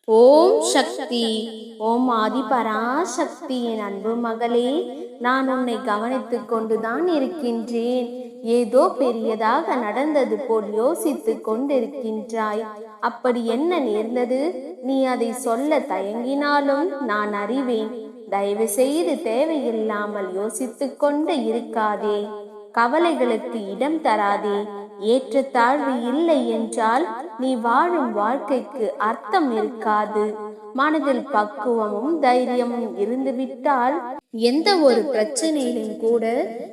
ஓம் சக்தி. ஓம் ஆதி பராசக்தி. என் அன்பு மகளே, நான் உன்னை கவனித்துக் கொண்டுதான் இருக்கின்றேன். ஏதோ பெரியதாக நடந்தது போல் யோசித்துக் கொண்டிருக்கின்றாய். அப்படி என்ன நேர்ந்தது? நீ அதை சொல்ல தயங்கினாலும் நான் அறிவேன். தயவு செய்து தேவையில்லாமல் யோசித்துக் கொண்டு இருக்காதே. கவலைகளுக்கு இடம் தராதே. ஏற்றத்தாழ்வு இல்லை என்றால் நீ வாழும் வாழ்க்கைக்கு அர்த்தம் இருக்காது. மனதில் பக்குவமும் தைரியமும் இருந்துவிட்டால் எந்த ஒரு பிரச்சனையிலும் கூட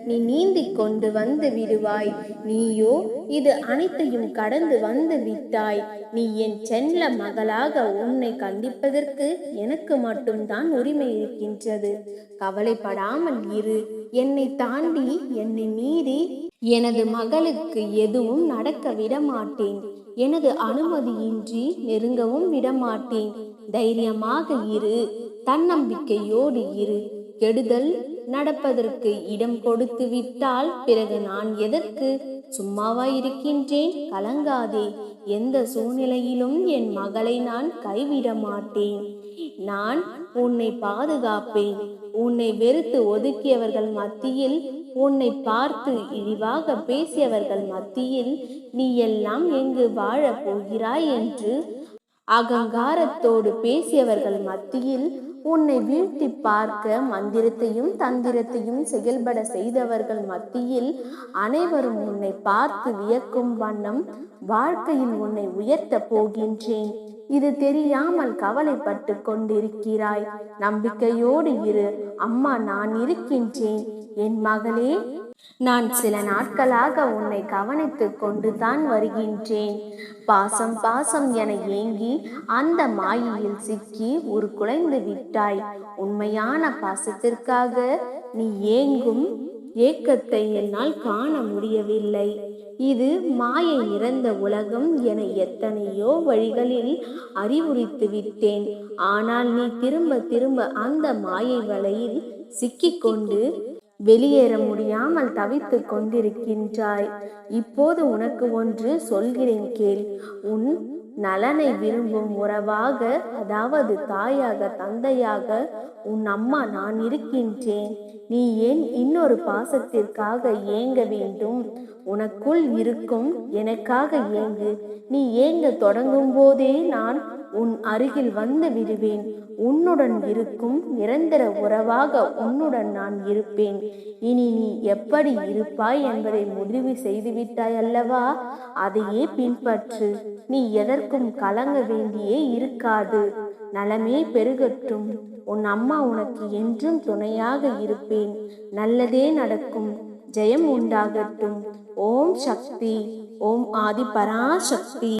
நீ நீந்தி கொண்டு வந்து விடுவாய். நீயோ இது அனைத்தையும் கடந்து வந்து விட்டாய். நீ என் செல்ல மகளாக உன்னை கண்டிப்பதற்கு எனக்கு மட்டும்தான் உரிமை இருக்கின்றது. கவலைப்படாமல் இரு. என்னை தாண்டி என்னை மீறி எனது மகளுக்கு எதுவும் நடக்க விடமாட்டேன். எனது அனுமதியின்றி நெருங்கவும் விடமாட்டேன். தைரியமாக இரு. தன்னம்பிக்கையோடு இரு. கெடுதல் நடப்பதற்கு இடம் கொடுத்து விட்டால் பிறகு நான் எதற்கு? சும்மாவா இருக்கின்றேன்? கலங்காதே. எந்த சூழ்நிலையிலும் என் மகளை நான் கைவிட மாட்டேன். நான் உன்னை பாதுகாப்பேன். உன்னை வெறுத்து ஒதுக்கியவர்கள் மத்தியில், உன்னை பார்த்து இழிவாக பேசியவர்கள் மத்தியில் நீ எல்லாம் எங்கு வாழப் போகிறாய் என்று அகங்காரத்தோடு பேசியவர்கள் மத்தியில், உன்னை வீழ்த்தி பார்க்க மந்திரத்தையும் தந்திரத்தையும் செயல்பட செய்தவர்கள் மத்தியில், அனைவரும் உன்னை பார்த்து வியக்கும் வண்ணம் வாழ்க்கையில் உன்னை உயர்த்த போகின்றேன். இது தெரியாமல் கவலைப்பட்டு கொண்டிருக்கிறாய். நம்பிக்கையோடு இரு. அம்மா நான் இருக்கின்றேன். என் மகளே, நான் சில நாட்களாக உன்னை கவனித்துக் கொண்டுதான் வருகின்றேன். பாசம் பாசம் என ஏங்கி அந்த மாயையில் சிக்கி உருக்குலைந்து விட்டாய். உண்மையான பாசத்திற்காக நீ ஏங்கும் ஏக்கத்தை என்னால் காண முடியவில்லை. இது மாயை நிறைந்த உலகம் என எத்தனையோ வழிகளில் அறிவுறுத்தி விட்டேன். ஆனால் நீ திரும்ப திரும்ப அந்த மாயை வலையில் சிக்கிக்கொண்டு வெளியேற முடியாமல் தவித்துக் கொண்டிருக்கின்றாய். இப்போது உனக்கு ஒன்று சொல்கிறேன் கேள். உன் நலனை விரும்பும் உறவாக, அதாவது தாயாக தந்தையாக உன் அம்மா நான் இருக்கின்றேன். நீ ஏன் இன்னொரு பாசத்திற்காக ஏங்க வேண்டும்? உனக்குள் இருக்கும் எனக்காக ஏங்கு. நீ ஏங்க தொடங்கும் போதே நான் உன் அருகில் வந்து விடுவேன். உன்னுடன் இருக்கும் நிரந்தர உறவாக உன்னுடன் நான் இருப்பேன். இனி நீ எப்படி இருப்பாய் என்பதை முடிவு செய்துவிட்டாய் அல்லவா? அதையே பின்பற்று. நீ எதற்கும் கலங்க வேண்டியே இருக்காது. நலமே பெருகட்டும். உன் அம்மா உனக்கு என்றும் துணையாக இருப்பேன். நல்லதே நடக்கும். ஜெயம் உண்டாகட்டும். ஓம் சக்தி. ஓம் ஆதி பராசக்தி.